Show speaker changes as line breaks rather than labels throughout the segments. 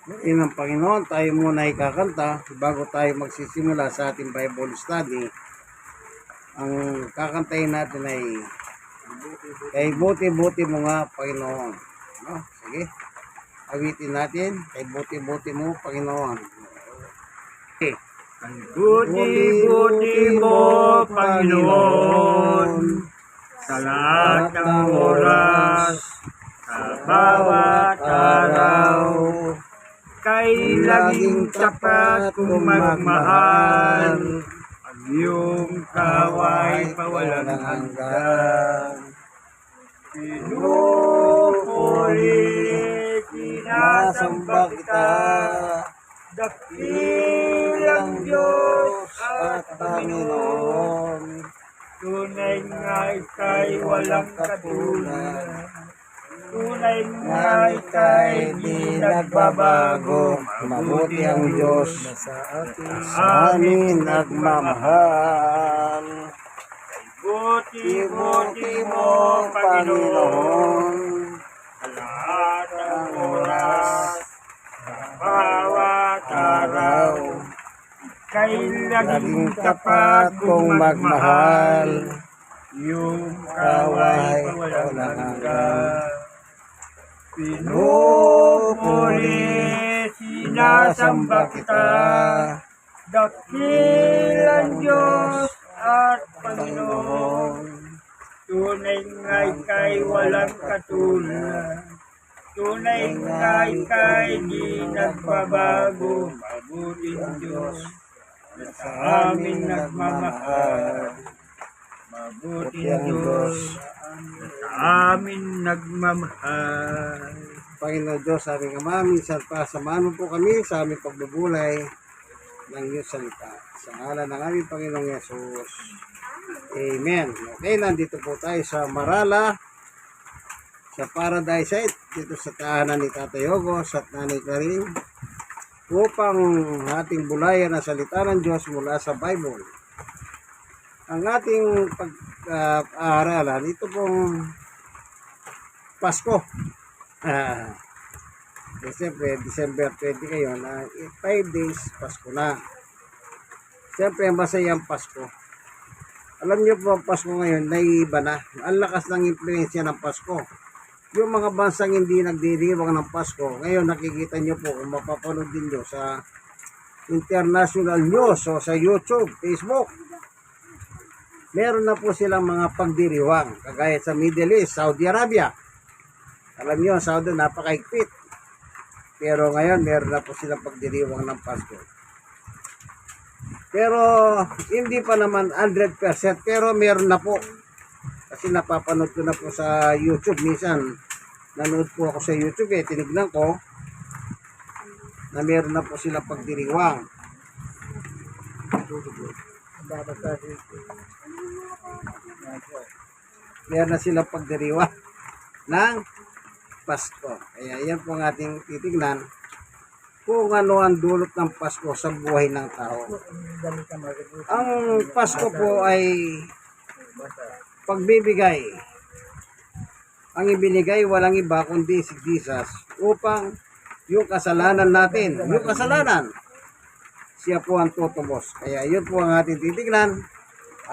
Ng Panginoon, tayo muna ay kakanta bago tayo magsisimula sa ating Bible study. Ang kakantahin natin ay kay buti-buti mo nga, Panginoon. No? Sige, awitin natin, kay buti-buti mo, Panginoon. Okay.
Buti-buti mo, Panginoon, sa lahat ng oras, sa bawat araw, kay laging tapat kung magmahal, ang iyong kaway pawalang hanggan. Pinupuri, sinasamba kita, dakilang Diyos at Panginoon, tunay nga ika'y walang katulad, tunay nga ika'y di nagbabago,
Mabuti ang Diyos sa amin nagmamahal.
Buti-buti mo, Panginoon, sa lahat ng oras, sa bawat araw, kay laging tapat kung magmahal, yung kaway walang hanggan. Pinupuri, sinasamba kita, dakilang Diyos at Panginoon, tunay nga ika'y walang katulad, tunay nga ika'y di nagbabago, mabuting Diyos na sa amin nagmamahal, mabuting Diyos na sa amin nagmamahal.
Panginoon Diyos, sabi nga minsan pa, samahan mo po kami sa aming pagbubulay ng iyong salita. Sa ngalan ng aming Panginoong Yesus. Amen. Okay, nandito po tayo sa Marala, sa Paradise Site, dito sa tahanan ni Tatay Ogos at Nanay Karim, upang ating bulayan ang salita ng Diyos mula sa Bible. Ang ating pag-aaralan, ito pong Pasko. Siyempre, December 20 ngayon, 5 days, Pasko na. Siyempre, masayang Pasko. Alam niyo po, ang Pasko ngayon, naiiba na. Ang lakas ng impluensya ng Pasko. Yung mga bansang hindi nagdiriwang ng Pasko, ngayon nakikita niyo po, kung mapapanood din niyo sa international news o sa YouTube, Facebook, meron na po silang mga pagdiriwang. Kagaya sa Middle East, Saudi Arabia. Alam niyo, Saudi, napakaigpit. Pero ngayon, meron na po silang pagdiriwang ng Pasko. Pero hindi pa naman 100%, pero meron na po. Kasi napapanood ko na po sa YouTube. Minsan, nanood po ako sa YouTube tinignan ko na meron na po silang pagdiriwang. Meron na silang pagdiriwang ng Pasko. Kaya yan po ang ating titignan kung ano ang dulot ng Pasko sa buhay ng tao. Ang Pasko po ay pagbibigay. Ang ibinigay walang iba kundi si Jesus upang yung kasalanan natin, yung kasalanan, siya po ang tutubos. Kaya yun po ang ating titignan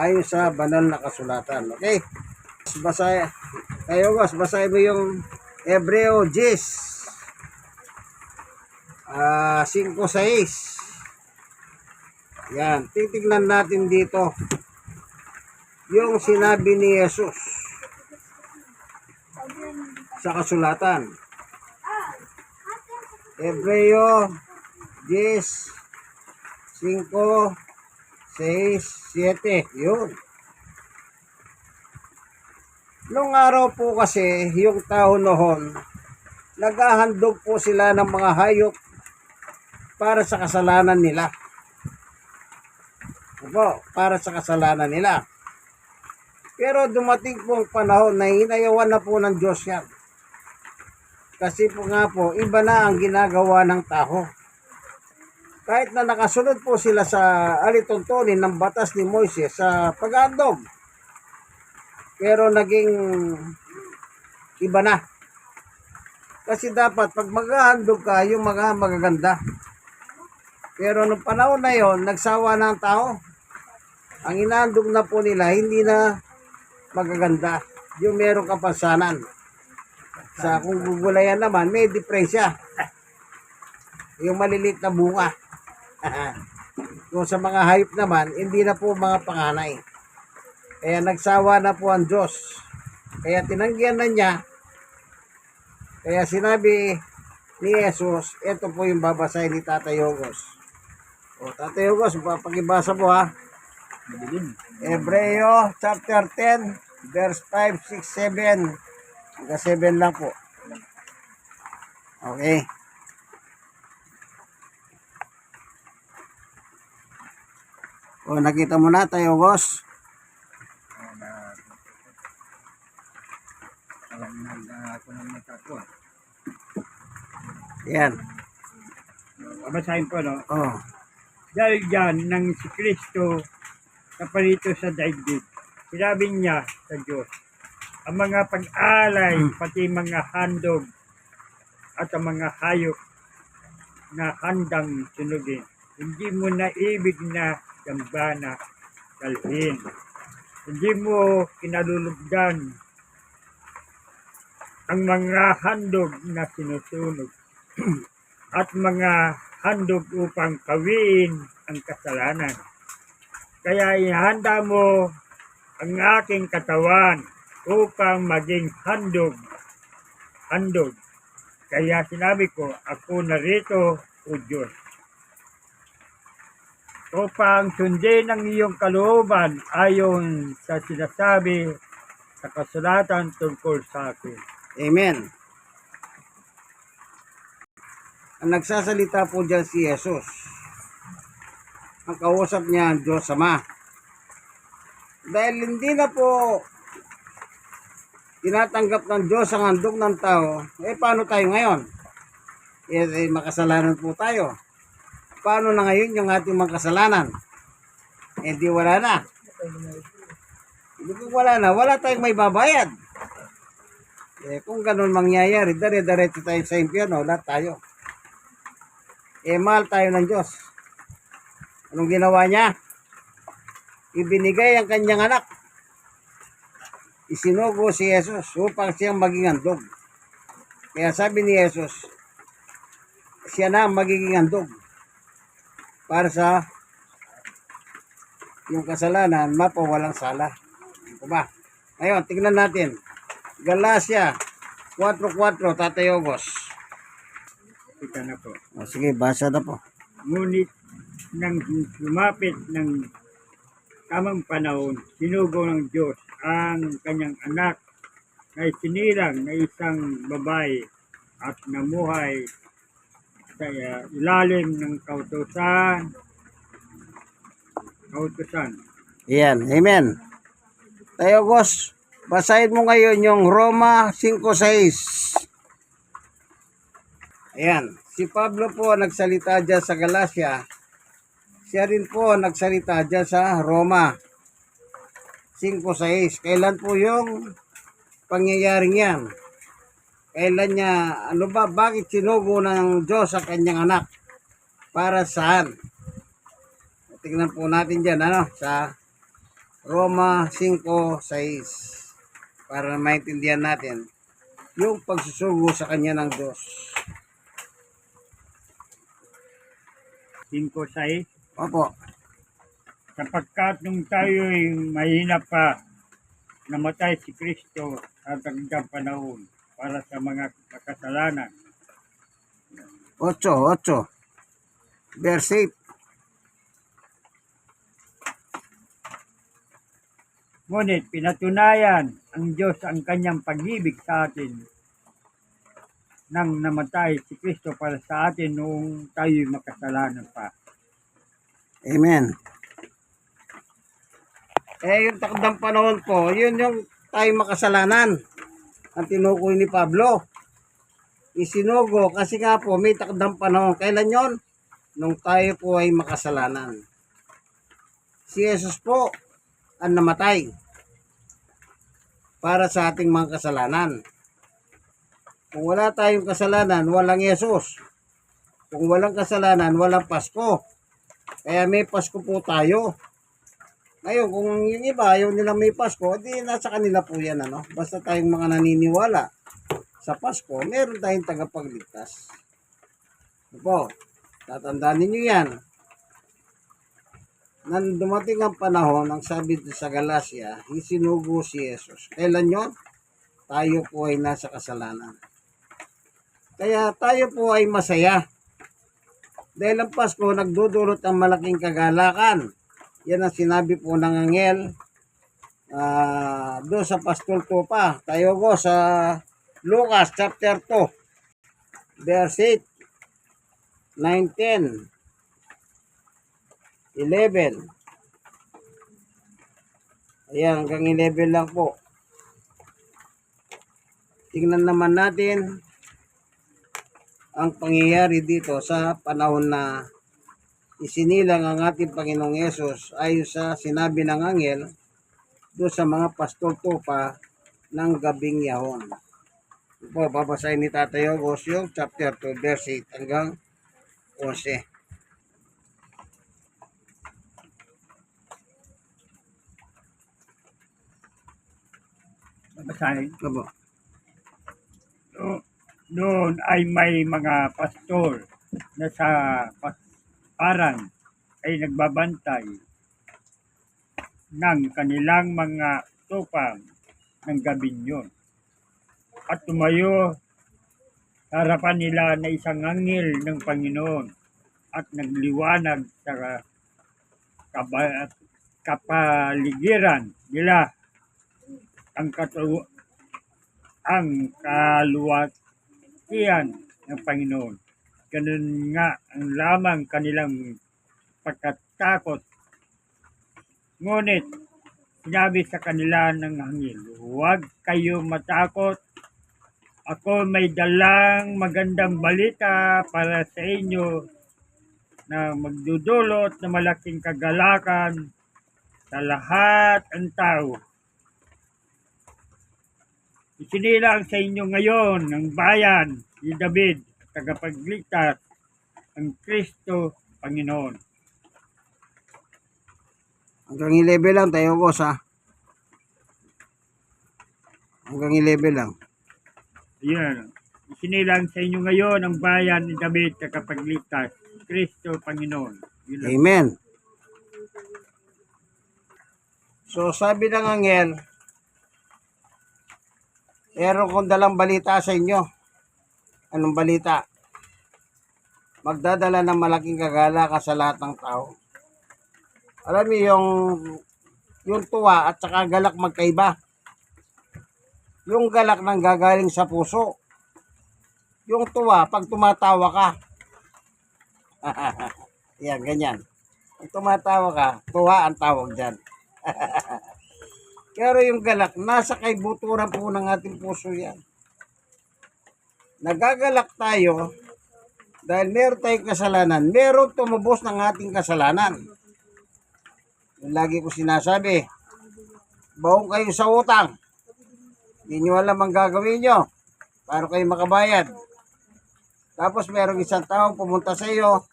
ayon sa banal na kasulatan. Okay? Basahin. Kayo guys, basahin mo yung Hebreo 10. 5:6. Yan, titignan natin dito yung sinabi ni Jesus sa kasulatan. Hebreo 10:5-6-7. Yun. Nung araw po kasi, yung tao noon, naghahandog po sila ng mga hayop para sa kasalanan nila. Opo, para sa kasalanan nila. Pero dumating po ang panahon na hinayawan na po ng Diyos yan. Kasi po nga po, iba na ang ginagawa ng tao. Kahit na nakasunod po sila sa alituntunin ng batas ni Moises sa pag-aandog. Pero naging iba na. Kasi dapat pag maghahandog ka, yung mga magaganda. Pero nung panahon na yon, nagsawa na ang tao. Ang inahandog na po nila, hindi na magaganda. Yung merong kapansanan. Sa kung gugulayan naman, may diferensya. Yung maliliit na bunga. Kung sa mga hayop naman, hindi na po mga panganay. Kaya nagsawa na po ang Diyos. Kaya tinanggihan na niya. Kaya sinabi ni Jesus, ito po yung babasahin ni Tatay Hugos. O Tatay Hugos, pakibasa po ha. Hebreo chapter 10, verse 5, 6, 7. Hanggang 7 lang po. Okay. O nakita mo na Tayo Hugos. Yan.
Babasahin ko, no?
Oh.
Dahil dyan, nang si Kristo napalito sa daigdig, sinabi niya sa Diyos, ang mga pag-alay, pati mga handog, at ang mga hayop na handang sunugin, hindi mo na ibig na gambana dalhin. Hindi mo kinalulugdan ang mga handog na sinusunog at mga handog upang kawin ang kasalanan. Kaya ihanda mo ang aking katawan upang maging handog. Kaya sinabi ko, ako narito, O Diyos. Upang sundin ang iyong kalooban ayon sa sinasabi sa kasulatan tungkol sa akin.
Amen. Ang nagsasalita po dyan si Jesus. Ang kausap niya ang Diyos Ama. Dahil hindi na po tinatanggap ng Diyos ang handog ng tao, paano tayo ngayon? Makasalanan po tayo. Paano na ngayon yung ating mga kasalanan? Di wala na. Kung wala na, wala tayong may babayad. Kung ganun mangyayari, dire-diretso tayo sa impyerno, lahat tayo. Mahal tayo ng Diyos. Anong ginawa niya? Ibinigay ang kanyang anak. Isinugo si Jesus upang siyang maging handog. Kaya sabi ni Jesus, siya na ang magiging handog para sa yung kasalanan, mapawalang sala. Diba? Ngayon, tignan natin. Galatia 4:4, Tatay Hugos.
Ika na po.
Sige, basa na po.
Ngunit nang lumapit ng tamang panahon, sinugo ng Diyos ang kanyang anak na isinilang na isang babae at namuhay sa ilalim ng kautusan.
Yan, amen. Tayo, Gos, basahin mo ngayon yung Roma 5:6. Ayan, si Pablo po nagsalita dyan sa Galacia. Siya rin po nagsalita dyan sa Roma 5:6. Kailan po yung pangyayaring yan? Kailan niya, bakit sinugo ng Diyos ang kanyang anak? Para saan? Tingnan po natin dyan, sa Roma 5:6. Para maintindihan natin yung pagsusugo sa kanya ng Diyos.
5:6.
Opo.
Sapagkat nung tayo'y mahina pa, namatay si Kristo sa dagdag panahon para sa mga makasalanan.
8. Verse 8.
Ngunit pinatunayan ang Diyos ang kanyang pag-ibig sa atin nang namatay si Kristo para sa atin noong tayo'y makasalanan pa.
Amen. Yung takdang panahon po, yun yung tayo makasalanan. Ang tinukoy ni Pablo. Isinugo kasi nga po may takdang panahon. Kailan yon? Nung tayo po ay makasalanan. Si Jesus po ang namatay para sa ating mga kasalanan. Kung wala tayong kasalanan, walang Yesus. Kung walang kasalanan, walang Pasko. Kaya may Pasko po tayo. Ngayon, kung yung iba, ayaw nilang may Pasko, di nasa kanila po yan, ano? Basta tayong mga naniniwala sa Pasko, meron tayong tagapagligtas. Opo, tatandaan ninyo yan. Nang dumating ang panahon, ang sabi sa Galacia, isinugo si Jesus. Kailan yun? Tayo po ay nasa kasalanan. Kaya tayo po ay masaya. Dahil ang Pasko, nagdudulot ng malaking kagalakan. Yan ang sinabi po ng anghel doon sa Pastol Tupa. Tayo po sa Lucas chapter 2, verse 8, 9, 10, 11. Ayan, hanggang 11 lang po. Tingnan naman natin ang pangyayari dito sa panahon na isinilang ang ating Panginoong Yesus ayon sa sinabi ng anghel doon sa mga Pastol Tupa ng gabing yahon. Po, babasahin ni Tatay Ogos yung chapter 2, verse 8 hanggang 11.
Babasahin.
Opo.
Doon ay may mga pastor na sa paran ay nagbabantay ng kanilang mga tupang ng gabing yun. At tumayo sa harapan nila na isang anghel ng Panginoon at nagliwanag sa kapaligiran nila ang kaluwalhatian ng Panginoon. Ganun nga ang lamang kanilang pagkatakot. Ngunit sinabi sa kanila ng anghel, huwag kayo matakot. Ako may dalang magandang balita para sa inyo na magdudulot na malaking kagalakan sa lahat ng tao. Isinilang sa inyo ngayon ng bayan ni David, tagapagligtas, ang Kristo Panginoon.
Hanggang 11 lang tayo, boss, ha? Hanggang 11 lang.
Ayan. Isinilang sa inyo ngayon ang bayan ni David, tagapagligtas, Kristo Panginoon. Yun lang.
Amen. So, sabi ng anghel, meron kong dalang balita sa inyo. Anong balita? Magdadala ng malaking kagalakan sa lahat ng tao. Alam niyo yung tuwa at saka galak magkaiba. Yung galak nang gagaling sa puso. Yung tuwa pag tumatawa ka. Yan, ganyan. Pag tumatawa ka, tuwa ang tawag dyan. Pero yung galak, nasa kaibuturan po ng ating puso yan. Nagagalak tayo dahil meron tayong kasalanan. Meron tumubos ng ating kasalanan. Yung lagi ko sinasabi, baong kayo sa utang. Hindi nyo alam ang gagawin nyo para kayo makabayad. Tapos merong isang taong pumunta sa iyo,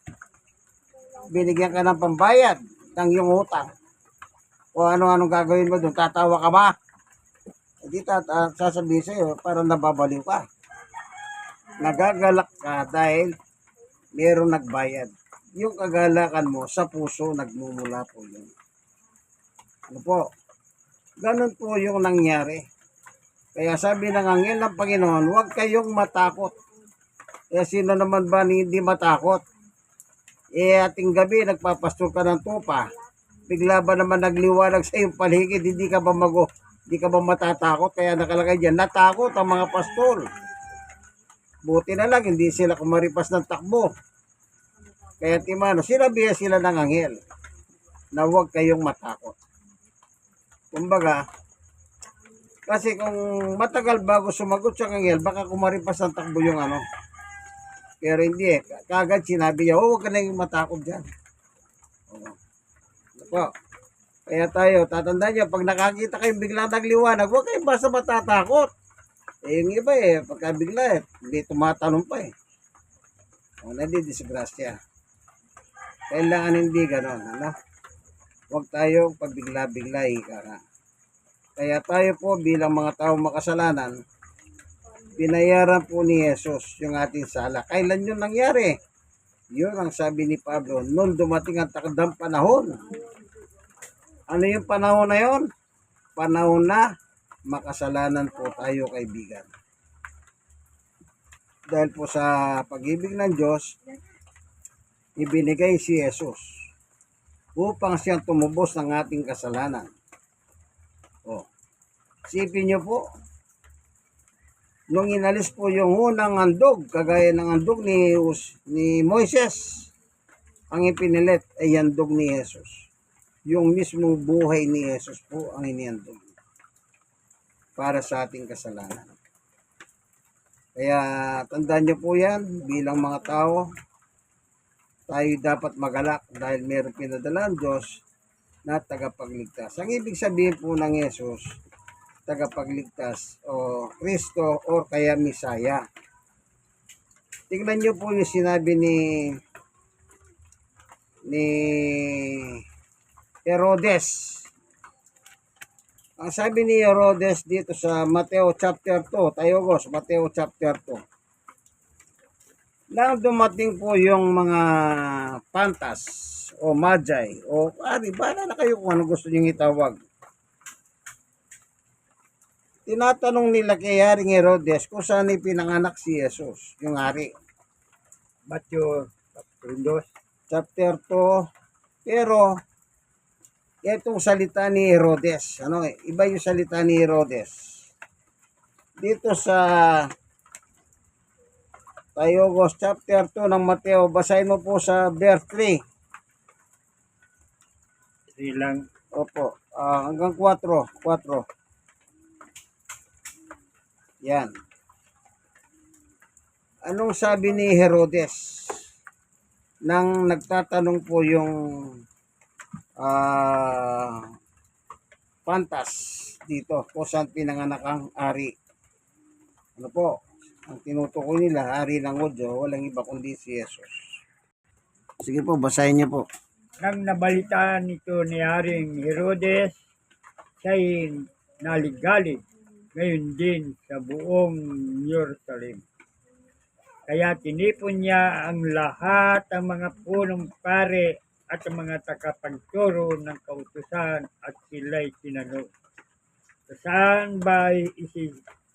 binigyan ka ng pambayad ng iyong utang. O ano-anong gagawin mo doon? Tatawa ka ba? Hindi sasabihin sa iyo, parang nababaliw ka. Nagagalak ka dahil merong nagbayad. Yung kagalakan mo sa puso, nagmumula po yun. Ano po? Ganun po yung nangyari. Kaya sabi ng anghel ng Panginoon, huwag kayong matakot. Kaya sino naman ba hindi matakot? Ating gabi, nagpapastol ka ng tupa. Bigla ba naman nagliwanag sa iyong paligid, hindi ka ba matatakot? Kaya nakalagay dyan, natakot ang mga pastol. Buti na lang, hindi sila kumaripas ng takbo. Kaya timano, sinabihan sila ng anghel na huwag kayong matakot. Kumbaga, kasi kung matagal bago sumagot sa anghel, baka kumaripas ng takbo yung ano. Pero hindi eh. Kagad sinabi niya, huwag ka na yung matakot dyan. Po. Kaya tayo, tatandaan nyo, pag nakakita kayo biglang nagliwanag, huwag kayong basta matatakot. Eh, yung iba eh, pagkabigla eh, hindi tumatanong pa eh. O, nadidisgrasya. Kailangan hindi ganon, ano? Huwag tayo pabigla-bigla, ika nga. Kaya tayo po bilang mga tao makasalanan, binayaran po ni Jesus yung ating sala. Kailan yun nangyari? Yun ang sabi ni Pablo, noon dumating ang takdang panahon. Ano yung panahon na yun? Panahon na makasalanan po tayo, kaibigan. Dahil po sa pag-ibig ng Diyos, ibinigay si Jesus upang siyang tumubos ng ating kasalanan. O, isipin niyo po, nung inalis po yung unang handog, kagaya ng handog ni Moises, ang ipinilit ay handog ni Jesus. Yung mismong buhay ni Jesus po ang inihandog para sa ating kasalanan. Kaya tandaan niyo po yan, bilang mga tao, tayo dapat magalak dahil meron pinadala ang Diyos na tagapagligtas. Ang ibig sabihin po ng Jesus, tagapagligtas o Kristo o kaya Misaya. Tingnan niyo po yung sinabi ni Herodes. Ang sabi ni Herodes dito sa Mateo chapter 2, Tayogos, Mateo chapter 2. Nang dumating po yung mga pantas o magi o pari, bahala na kayo kung ano gusto niyong itawag. Tinatanong nila kay Haring Herodes kung saan pinanganak si Jesus, yung hari.
Matthew
Chapter 2. Pero, itong salita ni Herodes, iba yung salita ni Herodes. Dito sa Tayogos chapter 2 ng Mateo, basahin mo po sa verse 3.
Silang
Opo, hanggang 4. Yan. Anong sabi ni Herodes? Nang nagtatanong po yung pantas dito kung saan pinanganak ang ari. Ano po? Ang tinutukoy nila, hari ng Hudyo, walang iba kundi si Jesus. Sige po, basahin niyo po.
nang nabalitaan nito ni Haring Herodes, siya'y naligalig ngayon din sa buong Jerusalem. Kaya tinipon niya ang lahat ng mga punong pare at ang mga takapagturo ng kautusan at sila'y tinanong, saan ba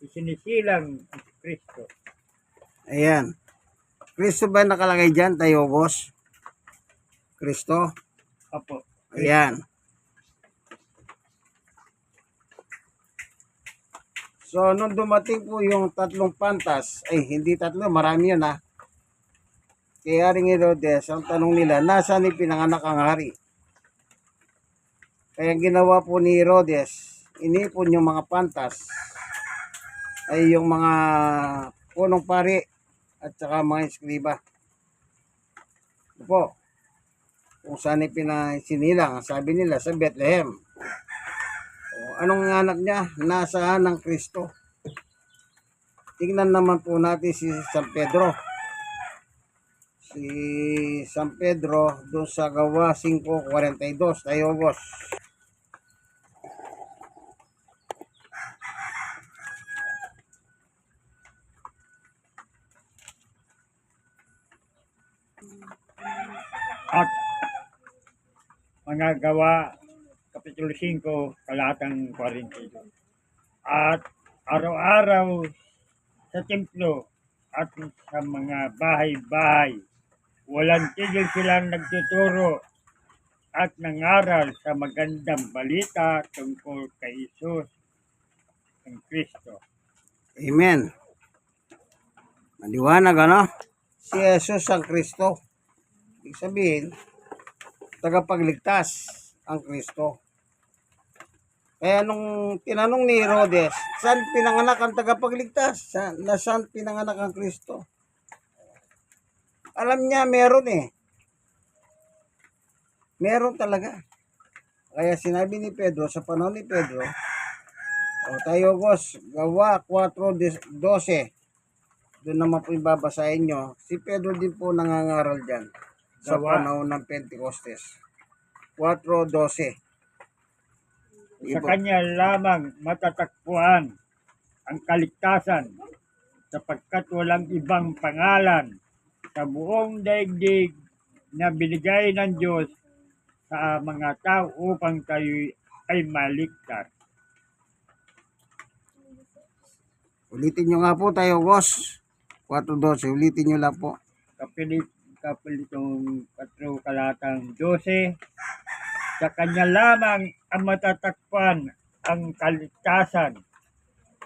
isinisilang ang Kristo?
Ayan. Kristo ba nakalagay dyan, Tayogos? Kristo?
Apo.
Ayan. So, nung dumating po yung tatlong pantas, ay hindi tatlo, marami yun ha. Kay Haring Herodes, ang tanong nila, nasaan ni pinanganak ang hari? Kaya ginawa po ni Herodes, inipon yung mga pantas, ay yung mga punong pari at saka mga eskriba. Po, kung saan pinasinilang, sabi nila sa Bethlehem. O, anong anak niya? Nasaan ng Kristo? Tingnan naman po natin si San Pedro. Si San Pedro doon sa Gawa 5:42, Tayogos.
At mga gawa, Kapitulo 5, talatang 42. At araw-araw sa templo at sa mga bahay-bahay, walang tigil silang nagtuturo at nangaral sa magandang balita tungkol kay Jesus ang Kristo.
Amen. Maliwanag ano? Si Jesus ang Kristo. Ibig sabihin, tagapagligtas ang Kristo. Kaya nung tinanong ni Herodes, saan pinanganak ang tagapagligtas? Saan pinanganak ang Kristo? Alam niya, meron eh. Meron talaga. Kaya sinabi ni Pedro, sa panahon ni Pedro, O tayo, Gos, Gawa 4:12. Doon naman po yung babasahin nyo. Si Pedro din po nangangaral dyan sa
Gawa.
panahon ng Pentecostes. 4:12.
Sa kanya lamang matatagpuan ang kaligtasan sapagkat walang ibang pangalan sa buong daigdig na binigay ng Diyos sa mga tao upang tayo ay maligtas.
Ulitin nyo nga po tayo, Gos. 4:12. Ulitin nyo lang po.
Kapilitong 4 kalatang 12, sa kanya lamang ang matatagpuan ang kaligtasan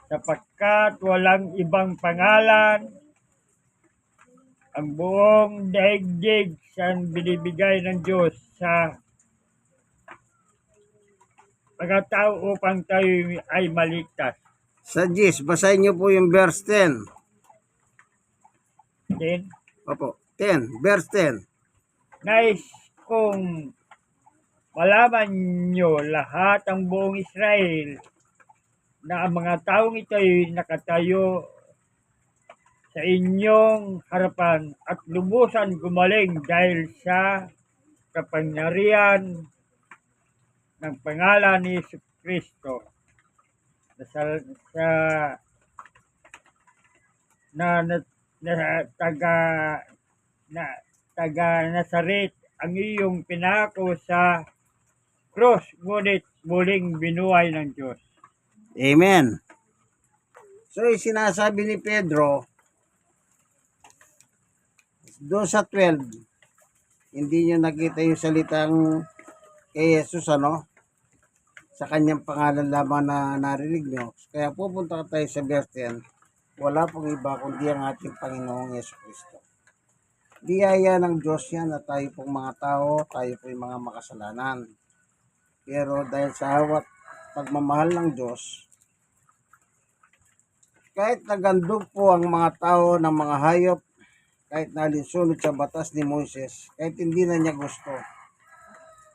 sapagkat walang ibang pangalan ang buong daigdig sa binibigay ng Diyos sa mga tao upang tayo ay maligtas.
Sa Gis, basahin nyo po yung verse 10.
Then,
Opo, 10. Verse 10.
nais kong malaman nyo lahat ang buong Israel na ang mga taong ito ay nakatayo sa inyong harapan at lubusan gumaling dahil sa kapangyarihan ng pangalan ni Kristo na taga Nazaret ang iyong pinako sa cross, ngunit muling binuhay ng Diyos.
Amen. So, yung sinasabi ni Pedro, doon sa 12, hindi nyo nakita yung salitang kay Jesus, ano? Sa kanyang pangalan lamang na narinig nyo. Kaya pupunta tayo sa verse 10. Wala pong iba kundi ang ating Panginoong Yesu Kristo. Biyaya ng Diyos yan na tayo pong mga tao, tayo po yung mga makasalanan. Pero dahil sa hawat pagmamahal ng Diyos, kahit nagandog po ang mga tao ng mga hayop, kahit nalinsunod sa batas ni Moises, kahit hindi na niya gusto,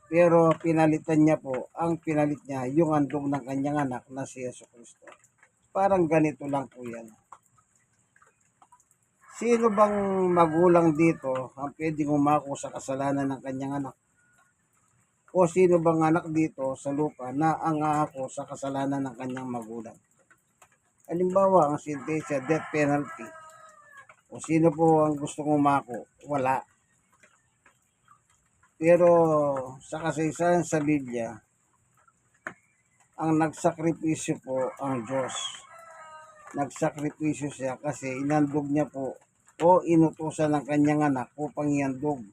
pero pinalitan niya po, ang pinalit niya, yung handog ng kanyang anak na si Yesu Kristo. Parang ganito lang po yan. Sino bang magulang dito ang pwedeng umako sa kasalanan ng kanyang anak? O sino bang anak dito sa lupa na ang aako sa kasalanan ng kanyang magulang? Halimbawa, ang sentensya, death penalty. O sino po ang gustong umako? Wala. Pero sa kasaysayan sa Biblia, ang nagsakripisyo po ang Diyos. Nagsakripisyo siya kasi inandog niya po o inutusan ng kanyang anak upang iandog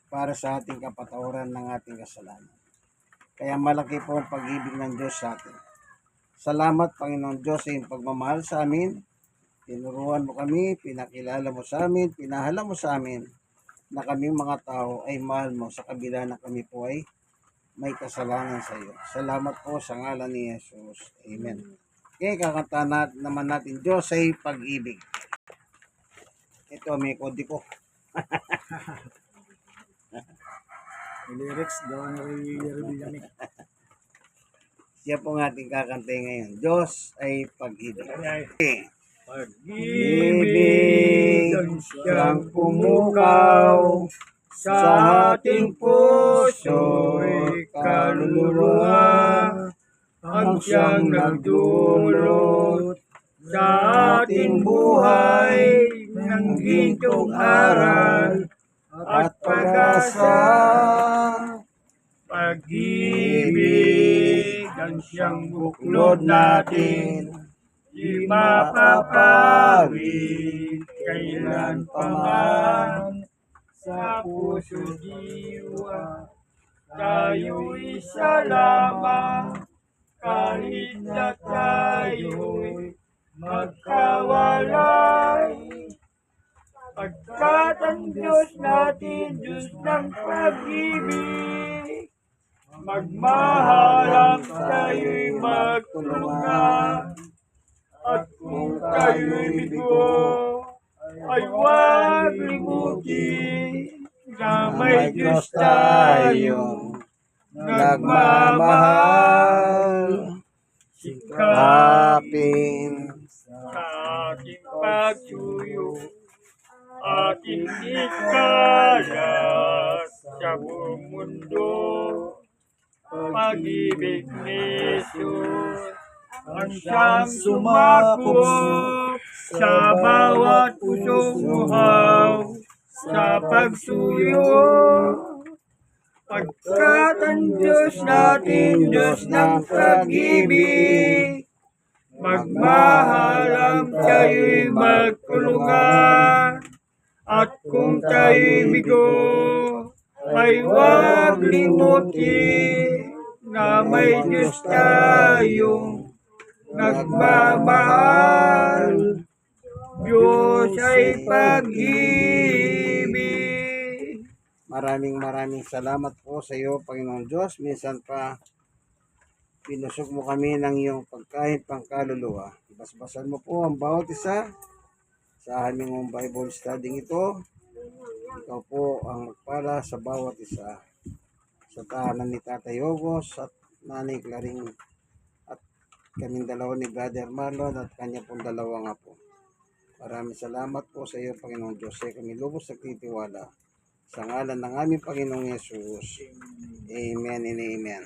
para sa ating kapatawaran ng ating kasalanan. Kaya malaki po ang pag-ibig ng Diyos sa atin. Salamat, Panginoon Diyos, sa iyong pagmamahal sa amin. Tinuruan mo kami, pinakilala mo sa amin, pinahala mo sa amin na kaming mga tao ay mahal mo sa kabila na kami po ay may kasalanan sa iyo. Salamat po sa ngalan ni Jesus. Amen. Okay, kakanta naman natin, Diyos ay pag-ibig. Ito, may kodi ko.
Lyrics daw na rin.
Siya po ang ating kakantay ngayon. Diyos ay pag-ibig. Okay.
Pag-ibig siyang pumukaw sa ating puso'y kaluluwa, ang siyang nagdulot sa ating buhay ng gintong aral at pag-asa. Pag-ibig ang siyang buklod natin, di mapapawid kailan pa man sa puso diwa. Tayo'y isa lamang kahit na tayo'y magkawalay. Pagkat ang Diyos natin, Diyos ng pag-ibig, magmahalang tayo'y magtulungan. At kung tayo'y bigo, ay huwag limutin na may Diyos tayong
Nagmamahal Kapin
sa ating pagsuyo, ating ikalat sa buong mundo. Pag-ibig ni Jesus ang siyang sumakop sa bawat pusong uhaw sa pagsuyo. Pagkat ang Diyos natin, Diyos ng pag-ibig, magmahalang tayo'y magtulungan. At kung tayo'y bigo, ay huwag limutin na may Diyos tayong nagmamahal. Diyos ay pag-ibig.
maraming salamat po sa iyo, Panginoong Diyos. Minsan pa, pinusog mo kami ng iyong pagkain pangkaluluwa. Basbasan mo po ang bawat isa sa aming Bible study ito. Ikaw po ang magpala sa bawat isa. Sa tahanan ni Tatay Ogos at Nanay Claring at kaming dalawa ni Brother Marlon at kanya pong dalawa nga po. Maraming salamat po sa iyo, Panginoong Diyos. Kami lubos nagtitiwala. Sa ngalan ng aming Panginoong Yesus. Amen and amen.